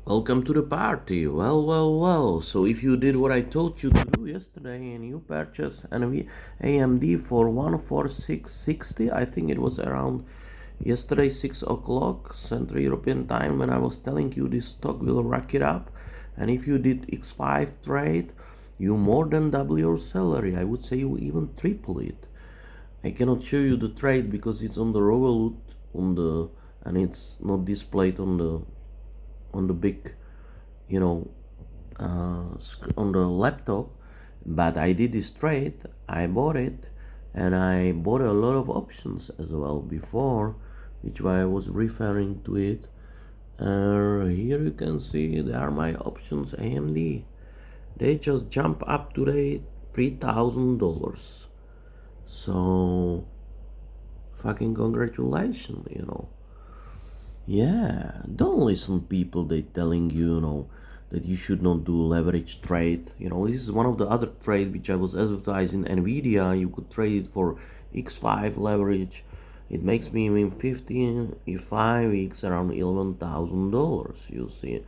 Welcome to the party. Well. So if you did what I told you to do yesterday and you purchased an AMD for 14660, I think it was around yesterday 6 o'clock Central European time when I was telling you this stock will rack it up. And if you did X5 trade, you more than double your salary. I would say you even triple it. I cannot show you the trade because it's on the Revolut and it's not displayed on the big, you know, on the laptop. But I did this trade. I bought it, and I bought a lot of options as well before, which why I was referring to it. Here you can see there are my options AMD. They just jump up today $3,000. So fucking congratulations. Yeah, don't listen people they telling you, that you should not do leverage trade. This is one of the other trade which I was advertising Nvidia. You could trade it for X5 leverage. It makes me in 15 if 5 weeks around $11,000. You see,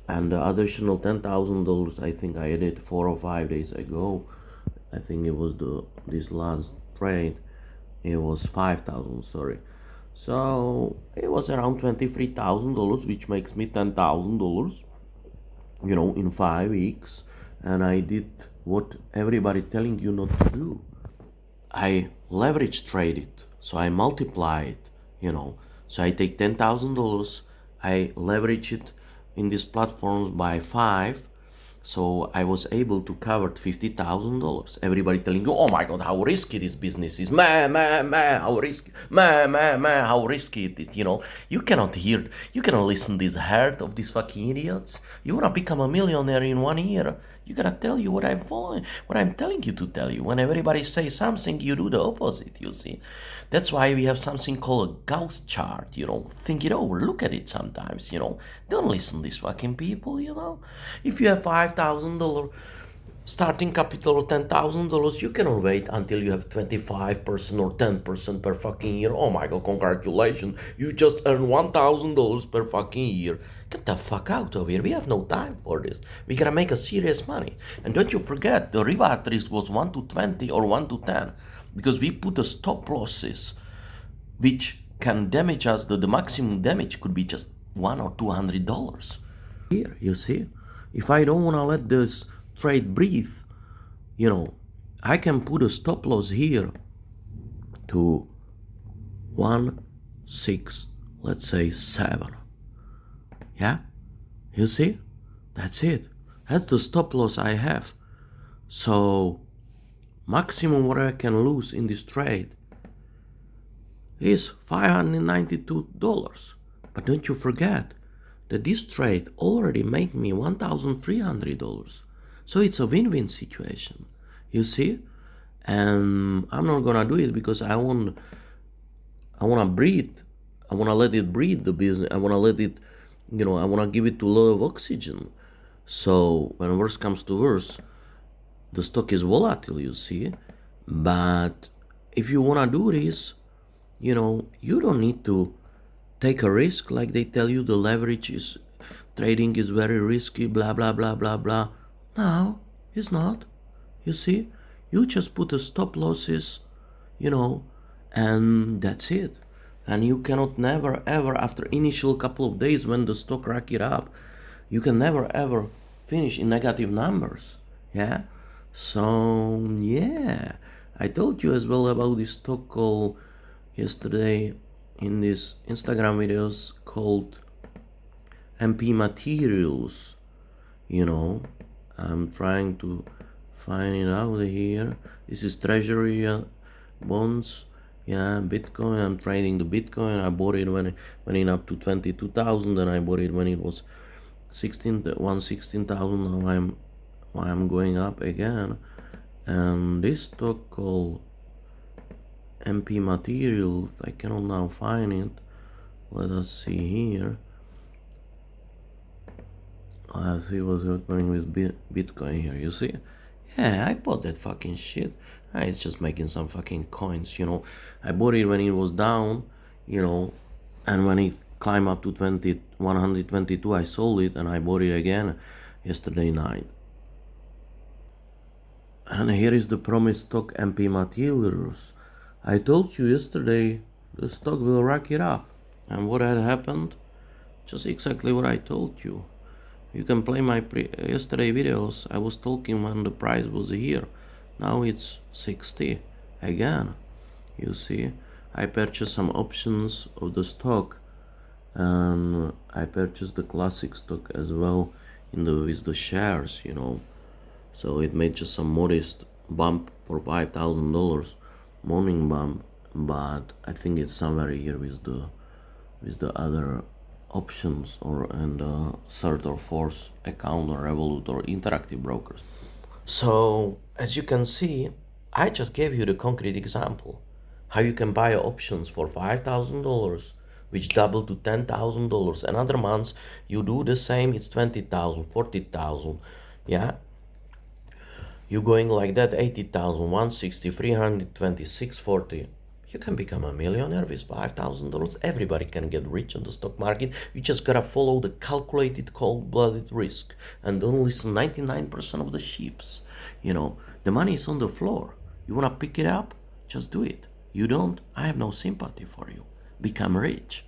and the additional $10,000 I think I did 4 or 5 days ago. I think it was this last trade. It was 5,000. Sorry. So it was around $23,000, which makes me $10,000, in 5 weeks. And I did what everybody telling you not to do. I leverage trade it, so I multiply it. So I take $10,000, I leverage it in these platforms by five, so I was able to cover $50,000. Everybody telling you, "Oh my God, how risky this business is! Man, how risky! Man, how risky it is!" You cannot listen this herd of these fucking idiots. You wanna become a millionaire in 1 year? You gotta tell you what I'm following, what I'm telling you to tell you. When everybody says something, you do the opposite. You see, that's why we have something called a Gauss chart. Think it over, look at it sometimes. Don't listen to these fucking people. If you have $5,000 starting capital of $10,000, you cannot wait until you have 25% or 10% per fucking year. Oh my God, congratulations! You just earned $1,000 per fucking year. Get the fuck out of here. We have no time for this. We gotta make a serious money. And don't you forget, the reward risk was 1 to 20 or 1 to 10. Because we put a stop losses, which can damage us. The maximum damage could be just $100 or $200. Here, you see? If I don't wanna let this trade breathe, I can put a stop loss here to 1, 6, let's say 7. Yeah, you see, that's it. That's the stop loss I have. So maximum what I can lose in this trade is $592. But don't you forget that this trade already made me $1,300. So it's a win-win situation. You see? And I'm not gonna do it because I wanna breathe. I wanna let it breathe the business. I wanna let it, I wanna give it a lot of oxygen. So when worst comes to worst, the stock is volatile, you see. But if you wanna do this, you don't need to take a risk like they tell you the leverage is trading is very risky, blah blah blah blah blah. No, it's not. You see, you just put a stop losses, you know, and that's it. And you cannot never ever after initial couple of days when the stock rack it up, you can never ever finish in negative numbers. Yeah. So yeah, I told you as well about this stock call yesterday in this Instagram videos called MP Materials. You know, I'm trying to find it out here. This is Treasury bonds. Yeah, Bitcoin. I'm trading the Bitcoin. I bought it when it went up to 22,000, and I bought it when it was 16,000. Now I'm going up again. And this stock called MP Materials, I cannot now find it. Let us see here. I see what's happening with Bitcoin here. You see? Yeah, I bought that fucking shit. It's just making some fucking coins. I bought it when it was down, and when it climb up to 122. I sold it and I bought it again yesterday night. And here is the promised stock MP Materials. I told you yesterday the stock will rack it up. And what had happened? Just exactly what I told you. You can play my yesterday videos. I was talking when the price was here. Now it's 60 again. You see, I purchased some options of the stock, and I purchased the classic stock as well in the with the shares. So it made just some modest bump for $5,000, morning bump, but I think it's somewhere here with the other options or and third or fourth account or Revolut or Interactive Brokers. So as you can see, I just gave you the concrete example how you can buy options for $5,000 which double to $10,000. Another month you do the same, it's 20,000, 40,000. Yeah, you going like that, 80,000, 160, 320, 640. You can become a millionaire with $5,000. Everybody can get rich on the stock market. You just gotta follow the calculated, cold-blooded risk and don't listen 99% of the sheeps. The money is on the floor. You wanna pick it up? Just do it. You don't? I have no sympathy for you. Become rich.